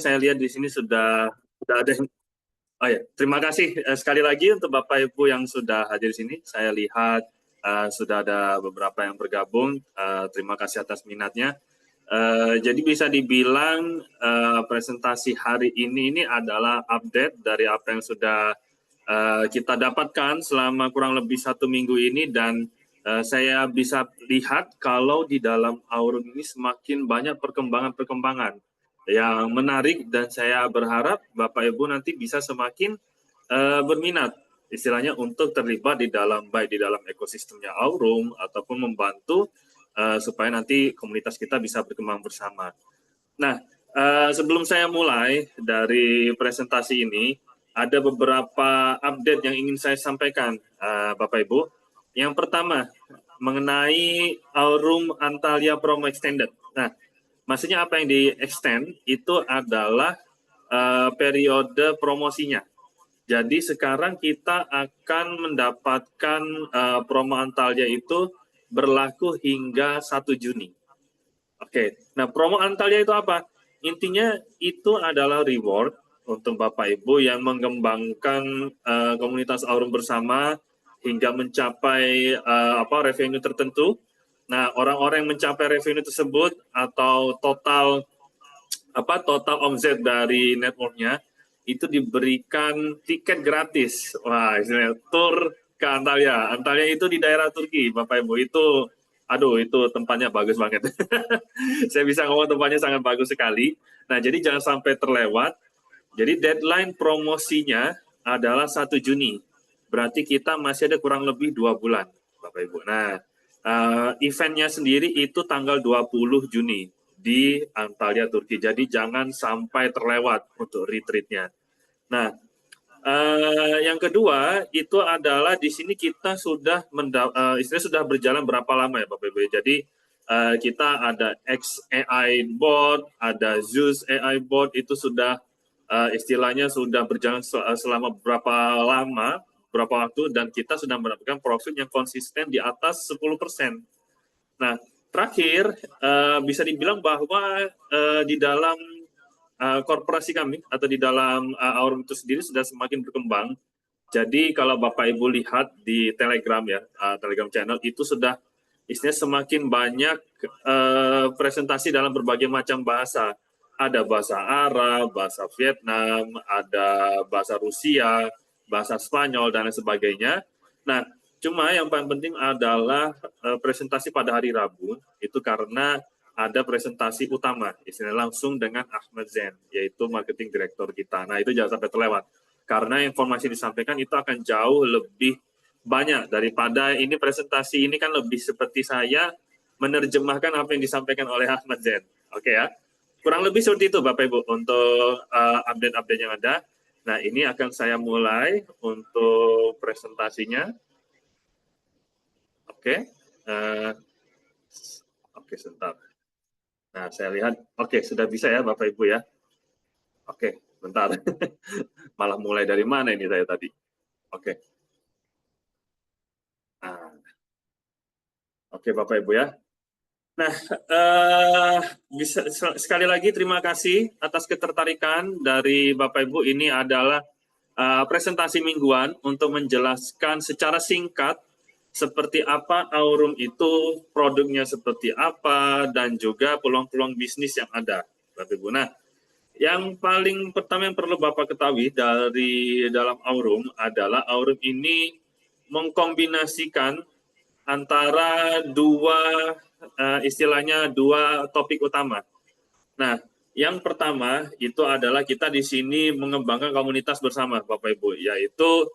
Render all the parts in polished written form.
Saya lihat di sini sudah ada. Oh ya, terima kasih sekali lagi untuk Bapak Ibu yang sudah hadir di sini. Saya lihat sudah ada beberapa yang bergabung. Terima kasih atas minatnya. Jadi bisa dibilang presentasi hari ini adalah update dari apa yang sudah kita dapatkan selama kurang lebih 1 minggu ini, dan saya bisa lihat kalau di dalam Aurum ini semakin banyak perkembangan-perkembangan yang menarik, dan saya berharap Bapak Ibu nanti bisa semakin berminat istilahnya untuk terlibat di dalam, baik di dalam ekosistemnya Aurum ataupun membantu supaya nanti komunitas kita bisa berkembang bersama. Nah, sebelum saya mulai dari presentasi ini, ada beberapa update yang ingin saya sampaikan, Bapak Ibu. Yang pertama, mengenai Aurum Antalya Promo Extended. Nah, maksudnya apa yang di-extend itu adalah periode promosinya. Jadi sekarang kita akan mendapatkan promo Antalya itu berlaku hingga 1 Juni. Oke, nah promo Antalya itu apa? Intinya itu adalah reward untuk Bapak Ibu yang mengembangkan komunitas Aurum bersama hingga mencapai revenue tertentu. Nah, orang-orang yang mencapai revenue tersebut atau total omset dari networknya itu diberikan tiket gratis. Wah, istilahnya tour ke Antalya. Antalya itu di daerah Turki, Bapak Ibu. Itu tempatnya bagus banget. Saya bisa ngomong tempatnya sangat bagus sekali. Nah, jadi jangan sampai terlewat. Jadi deadline promosinya adalah 1 Juni. Berarti kita masih ada kurang lebih 2 bulan, Bapak Ibu. Nah, eventnya sendiri itu tanggal 20 Juni di Antalya, Turki. Jadi jangan sampai terlewat untuk retreat-nya. Nah, yang kedua itu adalah di sini kita sudah istilahnya sudah berjalan berapa lama ya Bapak Ibu. Jadi kita ada XAI board, ada Zeus AI board, itu sudah istilahnya sudah berjalan selama berapa lama, berapa waktu, dan kita sudah mendapatkan profit yang konsisten di atas 10%. Nah, terakhir bisa dibilang bahwa di dalam korporasi kami atau di dalam Aurum itu sendiri sudah semakin berkembang. Jadi kalau Bapak Ibu lihat di Telegram ya, Telegram channel itu sudah istilahnya semakin banyak presentasi dalam berbagai macam bahasa. Ada bahasa Arab, bahasa Vietnam, ada bahasa Rusia, bahasa Spanyol, dan lain sebagainya. Nah, cuma yang paling penting adalah presentasi pada hari Rabu, itu karena ada presentasi utama, istilahnya langsung dengan Ahmad Zain, yaitu marketing director kita. Nah, itu jangan sampai terlewat. Karena informasi disampaikan itu akan jauh lebih banyak daripada ini presentasi ini kan lebih seperti saya menerjemahkan apa yang disampaikan oleh Ahmad Zain. Oke ya. Kurang lebih seperti itu Bapak Ibu untuk update-update yang ada. Nah, ini akan saya mulai untuk presentasinya. Oke. Oke, sebentar. Nah, saya lihat, oke, sudah bisa ya Bapak Ibu ya. Oke, bentar. Malah mulai dari mana ini saya tadi? Oke. Nah, oke Bapak Ibu ya. Nah, bisa sekali lagi terima kasih atas ketertarikan dari Bapak Ibu. Ini adalah presentasi mingguan untuk menjelaskan secara singkat seperti apa Aurum itu, produknya seperti apa, dan juga peluang-peluang bisnis yang ada, Bapak Ibu. Nah, yang paling pertama yang perlu Bapak ketahui dari dalam Aurum adalah Aurum ini mengkombinasikan antara istilahnya dua topik utama. Nah, yang pertama itu adalah kita di sini mengembangkan komunitas bersama, Bapak Ibu, yaitu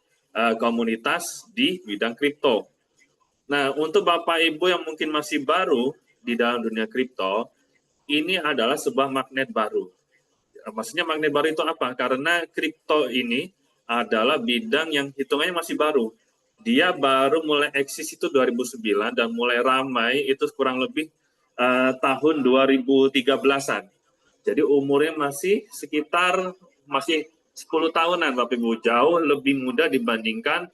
komunitas di bidang kripto. Nah, untuk Bapak Ibu yang mungkin masih baru di dalam dunia kripto, ini adalah sebuah magnet baru. Maksudnya magnet baru itu apa? Karena kripto ini adalah bidang yang hitungannya masih baru. Dia baru mulai eksis itu 2009 dan mulai ramai itu kurang lebih tahun 2013-an. Jadi umurnya masih sekitar 10 tahunan Bapak Ibu, jauh lebih muda dibandingkan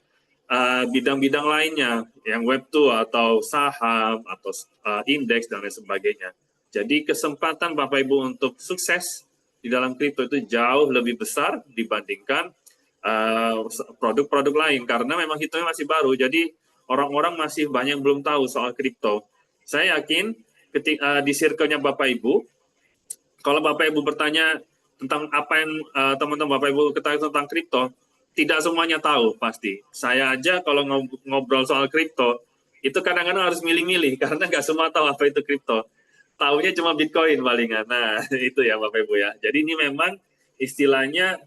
bidang-bidang lainnya yang Web2 atau saham atau indeks dan lain sebagainya. Jadi kesempatan Bapak Ibu untuk sukses di dalam kripto itu jauh lebih besar dibandingkan produk-produk lain, karena memang hitungnya masih baru, jadi orang-orang masih banyak yang belum tahu soal kripto. Saya yakin ketika di circle-nya Bapak Ibu, kalau Bapak Ibu bertanya tentang apa yang teman-teman Bapak Ibu ketahui tentang kripto, tidak semuanya tahu pasti. Saya aja kalau ngobrol soal kripto, itu kadang-kadang harus milih-milih karena nggak semua tahu apa itu kripto. Tahunya cuma Bitcoin palingan. Nah, itu ya Bapak Ibu ya. Jadi ini memang istilahnya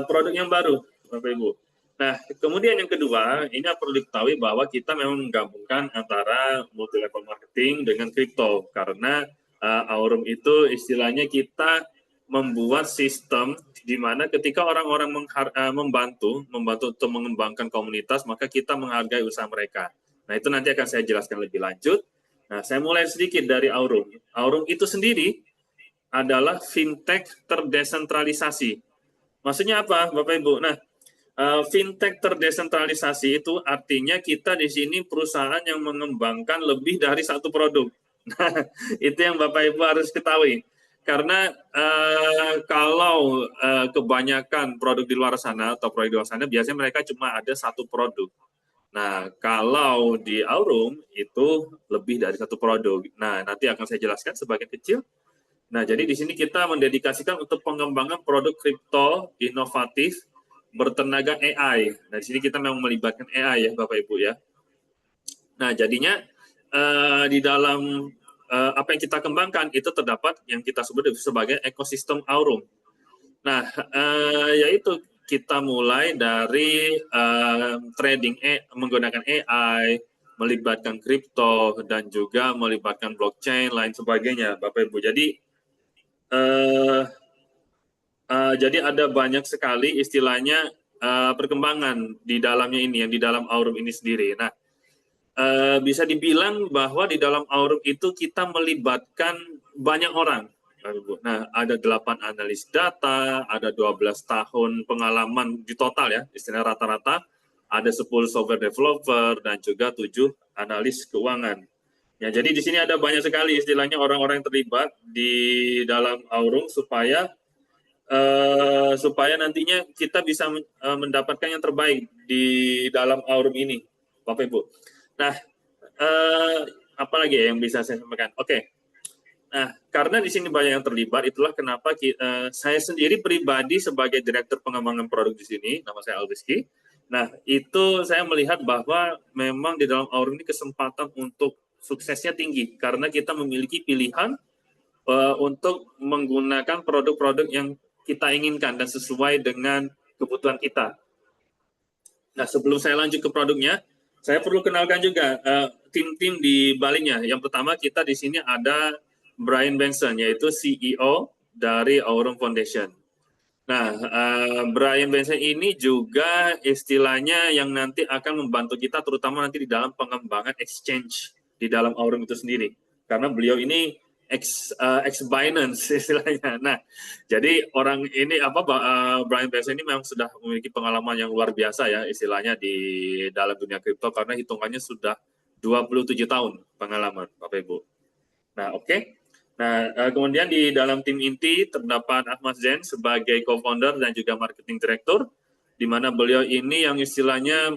produk yang baru, Bapak Ibu. Nah, kemudian yang kedua, ini perlu diketahui bahwa kita memang menggabungkan antara multi level marketing dengan kripto, karena Aurum itu istilahnya kita membuat sistem di mana ketika orang-orang membantu untuk mengembangkan komunitas, maka kita menghargai usaha mereka. Nah, itu nanti akan saya jelaskan lebih lanjut. Nah, saya mulai sedikit dari Aurum. Aurum itu sendiri adalah fintech terdesentralisasi. Maksudnya apa, Bapak Ibu? Nah, fintech terdesentralisasi itu artinya kita di sini perusahaan yang mengembangkan lebih dari satu produk. Nah, itu yang Bapak Ibu harus ketahui. Karena kalau kebanyakan produk di luar sana atau produk di luar sana, biasanya mereka cuma ada satu produk. Nah, kalau di Aurum itu lebih dari satu produk. Nah, nanti akan saya jelaskan sebagian kecil. Nah, jadi di sini kita mendedikasikan untuk pengembangan produk kripto inovatif bertenaga AI. Nah, di sini kita memang melibatkan AI ya, Bapak Ibu ya. Nah, jadinya di dalam apa yang kita kembangkan itu terdapat yang kita sebut sebagai ekosistem Aurum. Nah, yaitu kita mulai dari trading menggunakan AI, melibatkan kripto, dan juga melibatkan blockchain, lain sebagainya, Bapak Ibu. Jadi ada banyak sekali istilahnya perkembangan di dalamnya ini, yang di dalam Aurum ini sendiri. Nah, bisa dibilang bahwa di dalam Aurum itu kita melibatkan banyak orang. Nah, ada 8 analis data, ada 12 tahun pengalaman di total ya, istilah rata-rata, ada 10 software developer, dan juga 7 analis keuangan. Ya, jadi di sini ada banyak sekali istilahnya orang-orang yang terlibat di dalam Aurum supaya nantinya kita bisa mendapatkan yang terbaik di dalam Aurum ini, Bapak Ibu. Nah, apalagi yang bisa saya sampaikan? Oke. Nah, karena di sini banyak yang terlibat, itulah kenapa saya sendiri pribadi sebagai direktur pengembangan produk di sini, nama saya Alrizky. Nah, itu saya melihat bahwa memang di dalam Aurum ini kesempatan untuk suksesnya tinggi, karena kita memiliki pilihan untuk menggunakan produk-produk yang kita inginkan dan sesuai dengan kebutuhan kita. Nah, sebelum saya lanjut ke produknya, saya perlu kenalkan juga tim-tim di baliknya. Yang pertama kita di sini ada Brian Benson, yaitu CEO dari Aurum Foundation. Nah, Brian Benson ini juga istilahnya yang nanti akan membantu kita, terutama nanti di dalam pengembangan exchange di dalam Aurum itu sendiri. Karena beliau ini ex Binance istilahnya. Nah, jadi orang ini Brian Benson ini memang sudah memiliki pengalaman yang luar biasa ya istilahnya di dalam dunia kripto, karena hitungannya sudah 27 tahun pengalaman, Bapak Ibu. Nah, oke. Nah, kemudian di dalam tim inti terdapat Ahmad Zain sebagai co-founder dan juga marketing director, di mana beliau ini yang istilahnya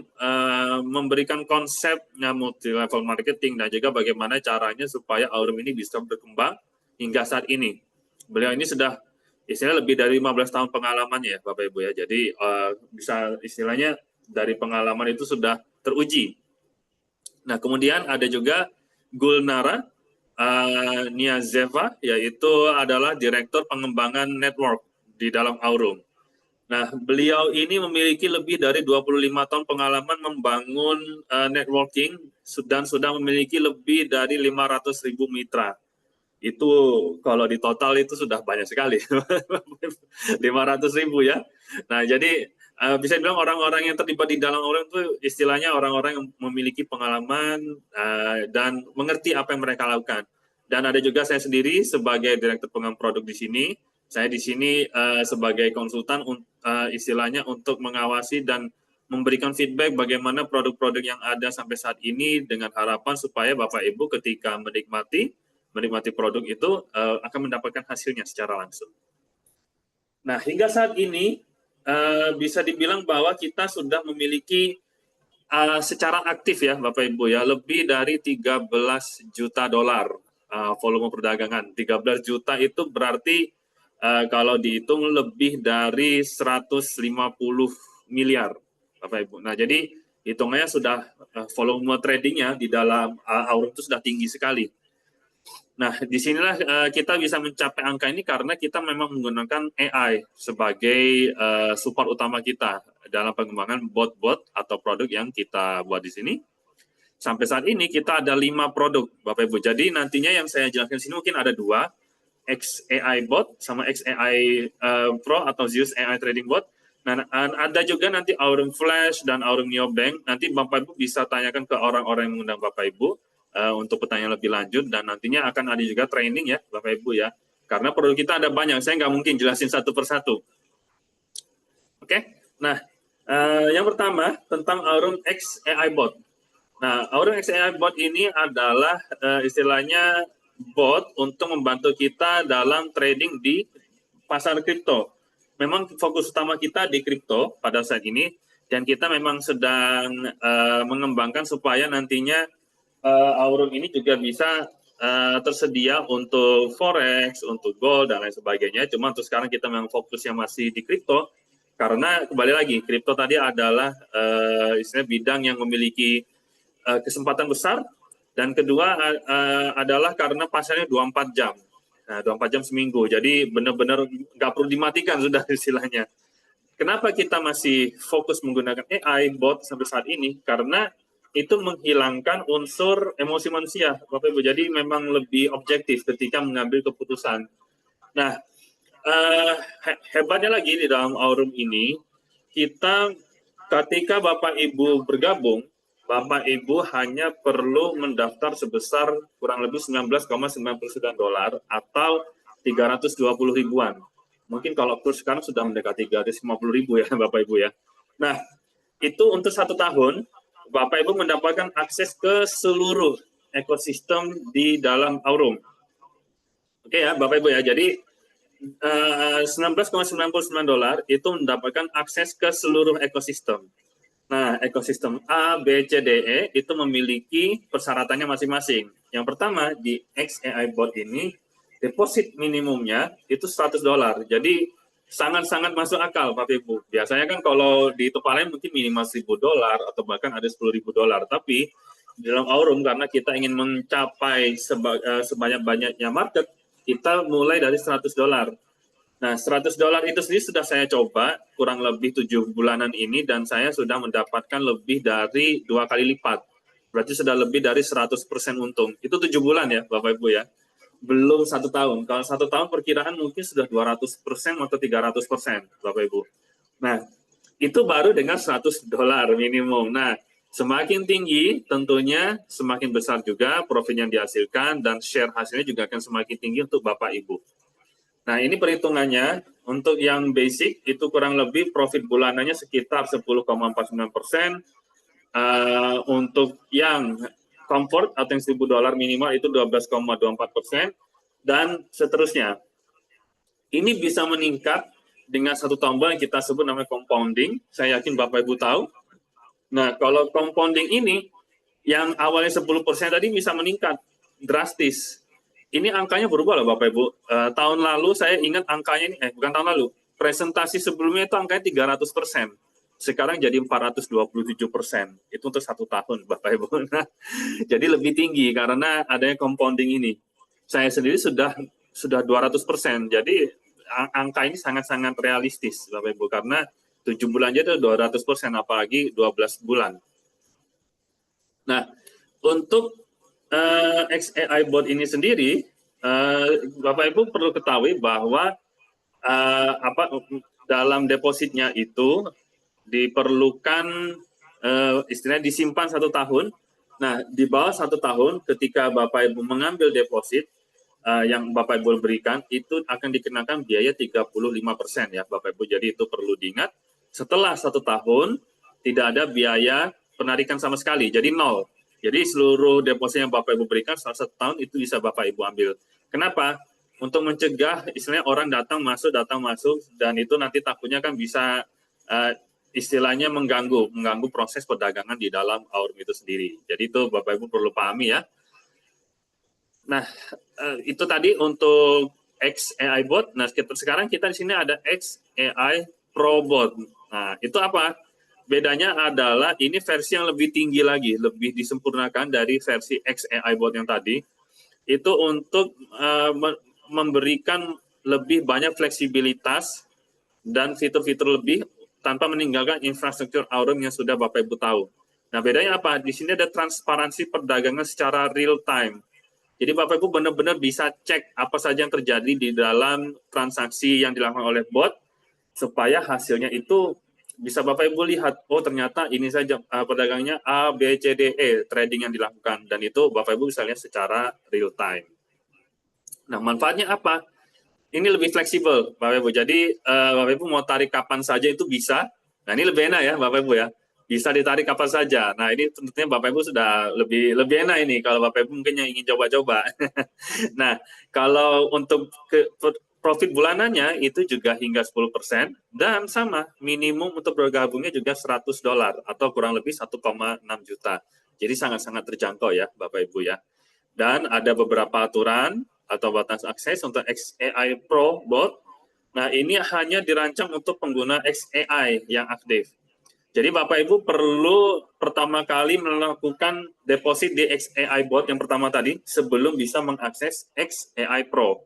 memberikan konsepnya multi level marketing dan juga bagaimana caranya supaya Aurum ini bisa berkembang hingga saat ini. Beliau ini sudah istilahnya lebih dari 15 tahun pengalamannya ya Bapak Ibu ya. Jadi bisa istilahnya dari pengalaman itu sudah teruji. Nah, kemudian ada juga Gulnara Niazeva, yaitu adalah Direktur Pengembangan Network di dalam Aurum. Nah, beliau ini memiliki lebih dari 25 tahun pengalaman membangun networking dan sudah memiliki lebih dari 500.000 mitra. Itu kalau di total itu sudah banyak sekali, 500.000 ya. Nah, jadi bisa dibilang orang-orang yang terlibat di dalam Aurum itu istilahnya orang-orang yang memiliki pengalaman dan mengerti apa yang mereka lakukan. Dan ada juga saya sendiri sebagai Direktur Pengembangan Produk di sini. Saya di sini sebagai konsultan istilahnya untuk mengawasi dan memberikan feedback bagaimana produk-produk yang ada sampai saat ini dengan harapan supaya Bapak Ibu ketika menikmati produk itu akan mendapatkan hasilnya secara langsung. Nah, hingga saat ini bisa dibilang bahwa kita sudah memiliki secara aktif ya Bapak Ibu ya, lebih dari 13 juta dolar volume perdagangan. 13 juta itu berarti kalau dihitung lebih dari 150 miliar Bapak Ibu. Nah, jadi hitungannya sudah volume tradingnya di dalam Aurum itu sudah tinggi sekali. Nah, disinilah kita bisa mencapai angka ini karena kita memang menggunakan AI sebagai support utama kita dalam pengembangan bot-bot atau produk yang kita buat di sini. Sampai saat ini kita ada 5 produk, Bapak Ibu. Jadi nantinya yang saya jelaskan di sini mungkin ada 2, XAI Bot sama XAI Pro atau Zeus AI Trading Bot. Nah, ada juga nanti Aurum Flash dan Aurum Neobank. Nanti Bapak Ibu bisa tanyakan ke orang-orang yang mengundang Bapak Ibu untuk pertanyaan lebih lanjut, dan nantinya akan ada juga training ya Bapak Ibu ya. Karena produk kita ada banyak, saya nggak mungkin jelasin satu persatu. Oke, nah yang pertama tentang Aurum X AI Bot. Nah, Aurum X AI Bot ini adalah istilahnya bot untuk membantu kita dalam trading di pasar kripto. Memang fokus utama kita di kripto pada saat ini, dan kita memang sedang mengembangkan supaya nantinya Aurum ini juga bisa tersedia untuk forex, untuk gold dan lain sebagainya. Cuma untuk sekarang kita memang fokusnya masih di kripto, karena kembali lagi kripto tadi adalah istilah bidang yang memiliki kesempatan besar, dan kedua adalah karena pasarnya 24 jam. Nah, 24 jam seminggu. Jadi benar-benar nggak perlu dimatikan sudah istilahnya. Kenapa kita masih fokus menggunakan AI bot sampai saat ini? Karena itu menghilangkan unsur emosi manusia, Bapak Ibu. Jadi memang lebih objektif ketika mengambil keputusan. Nah, hebatnya lagi di dalam Aurum ini, kita ketika Bapak Ibu bergabung, Bapak Ibu hanya perlu mendaftar sebesar kurang lebih 19,99 dolar atau 320 ribuan. Mungkin kalau kurs sekarang sudah mendekati 350 ribu ya Bapak Ibu ya. Nah, itu untuk 1 tahun, Bapak Ibu mendapatkan akses ke seluruh ekosistem di dalam Aurum. Oke ya Bapak Ibu ya, jadi 19,99 dolar itu mendapatkan akses ke seluruh ekosistem. Nah, ekosistem A, B, C, D, E itu memiliki persyaratannya masing-masing. Yang pertama, di XAI Bot ini, deposit minimumnya itu 100 dolar. Jadi, sangat-sangat masuk akal, Bapak Ibu. Biasanya kan kalau di tempat lain mungkin minimal 1.000 dolar atau bahkan ada 10.000 dolar. Tapi, di dalam Aurum, karena kita ingin mencapai sebanyak-banyaknya market, kita mulai dari 100 dolar. Nah, 100 dolar itu sendiri sudah saya coba kurang lebih 7 bulanan ini, dan saya sudah mendapatkan lebih dari 2 kali lipat. Berarti sudah lebih dari 100% untung. Itu 7 bulan ya, Bapak Ibu ya. Belum 1 tahun. Kalau 1 tahun perkiraan mungkin sudah 200% atau 300%, Bapak Ibu. Nah, itu baru dengan 100 dolar minimum. Nah, semakin tinggi tentunya semakin besar juga profit yang dihasilkan, dan share hasilnya juga akan semakin tinggi untuk Bapak Ibu. Nah, ini perhitungannya untuk yang basic itu kurang lebih profit bulanannya sekitar 10,49%. Untuk yang comfort atau yang 1.000 dolar minimal itu 12,24%, dan seterusnya. Ini bisa meningkat dengan satu tombol yang kita sebut namanya compounding. Saya yakin Bapak Ibu tahu. Nah, kalau compounding ini yang awalnya 10% tadi bisa meningkat drastis. Ini angkanya berubah loh Bapak Ibu. Tahun lalu saya ingat angkanya ini, bukan tahun lalu, presentasi sebelumnya itu angkanya 300%. Sekarang jadi 427%. Itu untuk 1 tahun Bapak Ibu. Nah, jadi lebih tinggi karena adanya compounding ini. Saya sendiri sudah 200%. Jadi angka ini sangat-sangat realistis Bapak Ibu, karena 7 bulan aja itu 200%, apalagi 12 bulan. Nah, untuk XAI Bot ini sendiri, Bapak Ibu perlu ketahui bahwa dalam depositnya itu diperlukan istilahnya disimpan 1 tahun. Nah, di bawah 1 tahun ketika Bapak Ibu mengambil deposit yang Bapak Ibu berikan, itu akan dikenakan biaya 35% ya Bapak Ibu. Jadi itu perlu diingat. Setelah 1 tahun tidak ada biaya penarikan sama sekali, jadi 0. Jadi seluruh deposit yang Bapak Ibu berikan selama 1 tahun itu bisa Bapak Ibu ambil. Kenapa? untuk mencegah istilahnya orang datang masuk, dan itu nanti takutnya kan bisa istilahnya mengganggu proses perdagangan di dalam Aurum itu sendiri. Jadi itu Bapak Ibu perlu pahami ya. Nah, itu tadi untuk XAI Bot. Nah, sekarang kita di sini ada XAI Pro Bot. Nah, itu apa? Bedanya adalah ini versi yang lebih tinggi lagi, lebih disempurnakan dari versi XAI Bot yang tadi. Itu untuk memberikan lebih banyak fleksibilitas dan fitur-fitur lebih tanpa meninggalkan infrastruktur Aurum yang sudah Bapak Ibu tahu. Nah, bedanya apa? Di sini ada transparansi perdagangan secara real time. Jadi Bapak Ibu benar-benar bisa cek apa saja yang terjadi di dalam transaksi yang dilakukan oleh bot, supaya hasilnya itu bisa Bapak Ibu lihat, oh ternyata ini saja perdagangnya A, B, C, D, E, trading yang dilakukan. Dan itu Bapak Ibu bisa lihat secara real time. Nah, manfaatnya apa? Ini lebih fleksibel, Bapak Ibu. Jadi, Bapak Ibu mau tarik kapan saja itu bisa. Nah, ini lebih enak ya, Bapak Ibu ya. Bisa ditarik kapan saja. Nah, ini tentunya Bapak Ibu sudah lebih enak ini, kalau Bapak Ibu mungkin yang ingin coba-coba. Nah, kalau untuk profit bulanannya itu juga hingga 10%, dan sama, minimum untuk bergabungnya juga $100, atau kurang lebih 1,6 juta. Jadi sangat-sangat terjangkau ya, Bapak Ibu ya. Dan ada beberapa aturan atau batas akses untuk XAI Pro Bot. Nah, ini hanya dirancang untuk pengguna XAI yang aktif. Jadi Bapak Ibu perlu pertama kali melakukan deposit di XAI Bot yang pertama tadi sebelum bisa mengakses XAI Pro.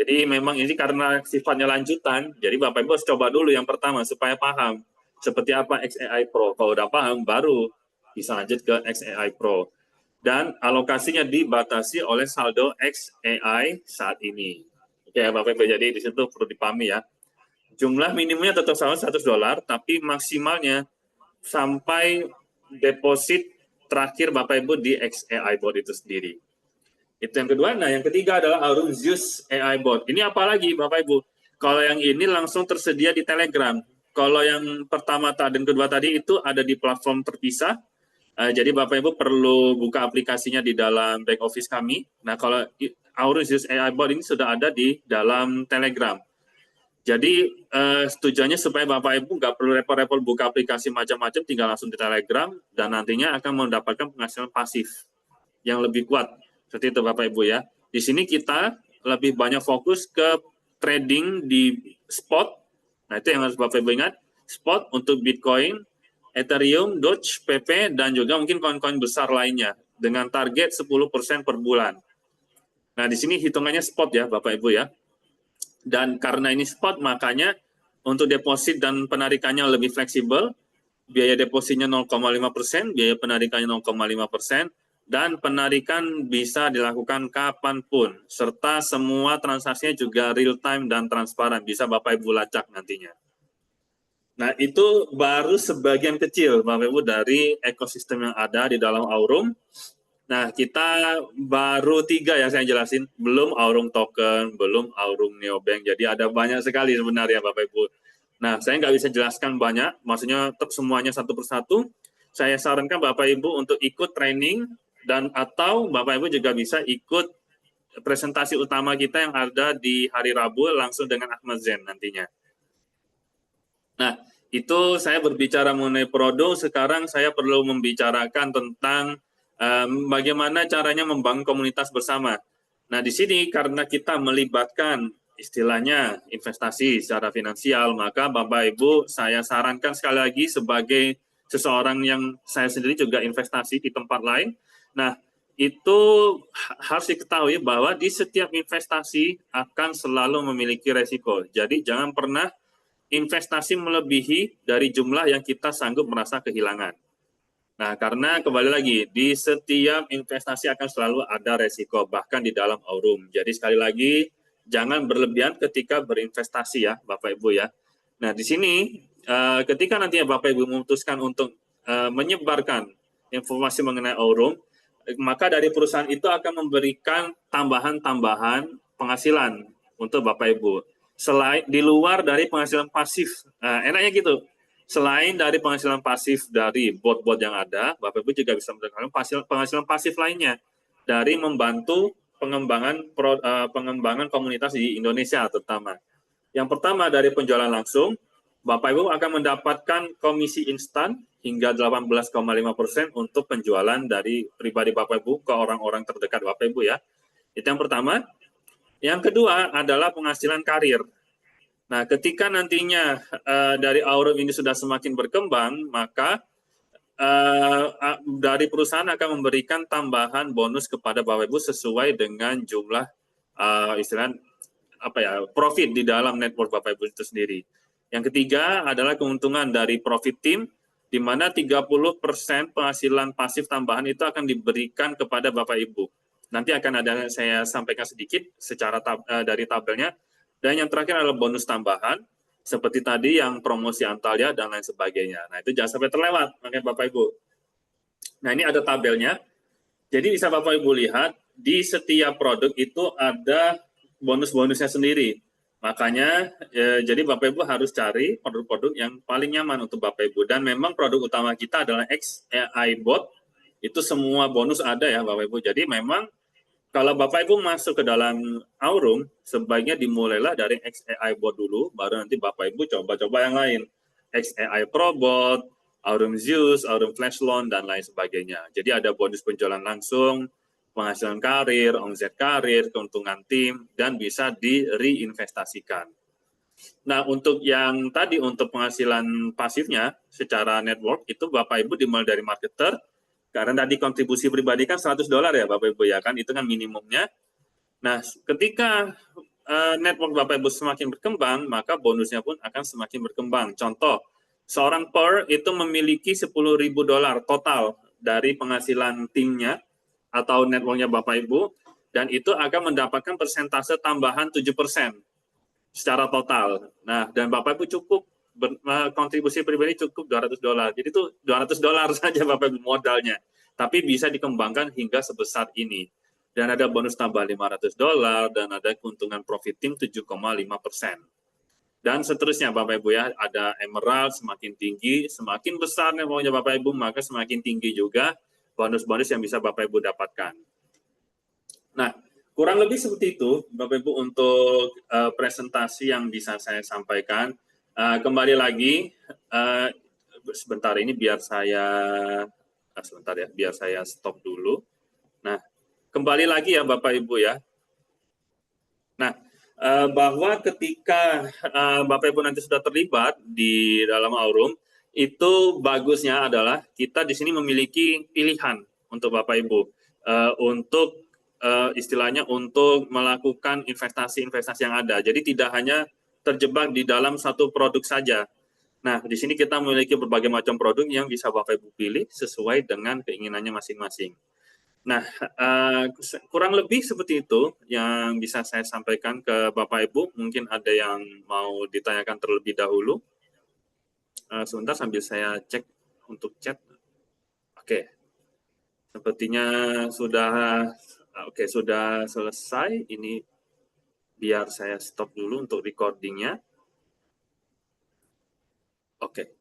Jadi memang ini karena sifatnya lanjutan, jadi Bapak Ibu harus coba dulu yang pertama supaya paham seperti apa XAI Pro. Kalau udah paham, baru bisa lanjut ke XAI Pro. Dan alokasinya dibatasi oleh saldo XAI saat ini. Oke, Bapak Ibu, jadi di situ perlu dipahami ya. Jumlah minimumnya tetap sama $100, tapi maksimalnya sampai deposit terakhir Bapak Ibu di XAI Bot itu sendiri. Itu yang kedua. Nah, yang ketiga adalah Aurum Zeus AI Bot. Ini apa lagi Bapak Ibu? Kalau yang ini langsung tersedia di Telegram. Kalau yang pertama dan kedua tadi itu ada di platform terpisah. Jadi Bapak Ibu perlu buka aplikasinya di dalam back office kami. Nah, kalau Aurum Zeus AI Bot ini sudah ada di dalam Telegram. Jadi tujuannya supaya Bapak Ibu nggak perlu repot-repot buka aplikasi macam-macam, tinggal langsung di Telegram, dan nantinya akan mendapatkan penghasilan pasif yang lebih kuat. Seperti itu Bapak Ibu ya. Di sini kita lebih banyak fokus ke trading di spot. Nah, itu yang harus Bapak Ibu ingat. Spot untuk Bitcoin, Ethereum, Doge, PP, dan juga mungkin koin-koin besar lainnya dengan target 10% per bulan. Nah, di sini hitungannya spot ya Bapak Ibu ya. Dan karena ini spot, makanya untuk deposit dan penarikannya lebih fleksibel. Biaya depositnya 0,5%, biaya penarikannya 0,5%, dan penarikan bisa dilakukan kapanpun, serta semua transaksinya juga real time dan transparan, bisa Bapak Ibu lacak nantinya. Nah, itu baru sebagian kecil Bapak Ibu dari ekosistem yang ada di dalam Aurum. Nah, kita baru 3 yang saya jelasin, belum Aurum Token, belum Aurum Neobank, jadi ada banyak sekali sebenarnya Bapak Ibu. Nah, saya nggak bisa jelaskan banyak, maksudnya semuanya satu persatu. Saya sarankan Bapak Ibu untuk ikut training, dan atau Bapak Ibu juga bisa ikut presentasi utama kita yang ada di hari Rabu langsung dengan Ahmad Zain nantinya. Nah, itu saya berbicara mengenai Prodo, sekarang saya perlu membicarakan tentang bagaimana caranya membangun komunitas bersama. Nah, di sini karena kita melibatkan istilahnya investasi secara finansial, maka Bapak Ibu saya sarankan sekali lagi sebagai seseorang yang saya sendiri juga investasi di tempat lain. Nah, itu harus diketahui bahwa di setiap investasi akan selalu memiliki resiko. Jadi jangan pernah investasi melebihi dari jumlah yang kita sanggup merasa kehilangan. Nah, karena kembali lagi, di setiap investasi akan selalu ada resiko, bahkan di dalam Aurum. Jadi sekali lagi, jangan berlebihan ketika berinvestasi ya, Bapak Ibu ya. Nah, di sini, ketika nantinya Bapak Ibu memutuskan untuk menyebarkan informasi mengenai Aurum, maka dari perusahaan itu akan memberikan tambahan-tambahan penghasilan untuk Bapak Ibu. Selain di luar dari penghasilan pasif, enaknya gitu. Selain dari penghasilan pasif dari bot-bot yang ada, Bapak Ibu juga bisa mendapatkan penghasilan pasif lainnya dari membantu pengembangan komunitas di Indonesia terutama. Yang pertama dari penjualan langsung, Bapak Ibu akan mendapatkan komisi instan hingga 18,5% untuk penjualan dari pribadi Bapak Ibu ke orang-orang terdekat Bapak Ibu ya. Itu yang pertama. Yang kedua adalah penghasilan karir. Nah, ketika nantinya dari Aurum ini sudah semakin berkembang, maka dari perusahaan akan memberikan tambahan bonus kepada Bapak Ibu sesuai dengan jumlah istilah profit di dalam network Bapak Ibu itu sendiri. Yang ketiga adalah keuntungan dari profit team, di mana 30% penghasilan pasif tambahan itu akan diberikan kepada Bapak Ibu. Nanti akan ada saya sampaikan sedikit secara dari tabelnya. Dan yang terakhir adalah bonus tambahan, seperti tadi yang promosi Antalya dan lain sebagainya. Nah, itu jangan sampai terlewat, makanya Bapak Ibu. Nah, ini ada tabelnya. Jadi bisa Bapak Ibu lihat, di setiap produk itu ada bonus-bonusnya sendiri. Makanya, jadi Bapak Ibu harus cari produk-produk yang paling nyaman untuk Bapak Ibu. Dan memang produk utama kita adalah XAI Bot. Itu semua bonus ada ya Bapak Ibu. Jadi memang kalau Bapak Ibu masuk ke dalam Aurum, sebaiknya dimulailah dari XAI Bot dulu, baru nanti Bapak Ibu coba-coba yang lain. XAI Probot, Aurum Zeus, Aurum Flash Loan, dan lain sebagainya. Jadi ada bonus penjualan langsung, penghasilan karir, omset karir, keuntungan tim, dan bisa di-reinvestasikan. Nah, untuk yang tadi, untuk penghasilan pasifnya secara network, itu Bapak Ibu dimulai dari marketer, karena tadi kontribusi pribadi kan $100 ya Bapak Ibu ya kan, itu kan minimumnya. Nah, ketika network Bapak Ibu semakin berkembang, maka bonusnya pun akan semakin berkembang. Contoh, seorang per itu memiliki $10.000 total dari penghasilan timnya atau networknya Bapak Ibu, dan itu akan mendapatkan persentase tambahan 7% secara total. Nah, dan Bapak Ibu cukup kontribusi pribadi cukup $200. Jadi itu $200 saja Bapak Ibu modalnya. Tapi bisa dikembangkan hingga sebesar ini. Dan ada bonus tambah $500 dan ada keuntungan profit team 7,5%. Dan seterusnya Bapak Ibu ya, ada emerald semakin tinggi, semakin besar networknya Bapak Ibu, maka semakin tinggi juga bonus-bonus yang bisa Bapak Ibu dapatkan. Nah, kurang lebih seperti itu Bapak Ibu untuk presentasi yang bisa saya sampaikan. Kembali lagi, sebentar ini biar saya stop dulu. Nah, kembali lagi ya Bapak Ibu ya. Nah, bahwa ketika Bapak Ibu nanti sudah terlibat di dalam Aurum, itu bagusnya adalah kita di sini memiliki pilihan untuk Bapak Ibu untuk istilahnya untuk melakukan investasi-investasi yang ada. Jadi tidak hanya terjebak di dalam satu produk saja. Nah, di sini kita memiliki berbagai macam produk yang bisa Bapak Ibu pilih sesuai dengan keinginannya masing-masing. Nah, kurang lebih seperti itu yang bisa saya sampaikan ke Bapak Ibu. Mungkin ada yang mau ditanyakan terlebih dahulu. Sebentar sambil saya cek untuk chat. Oke, sepertinya sudah sudah selesai. Ini biar saya stop dulu untuk recordingnya. Oke.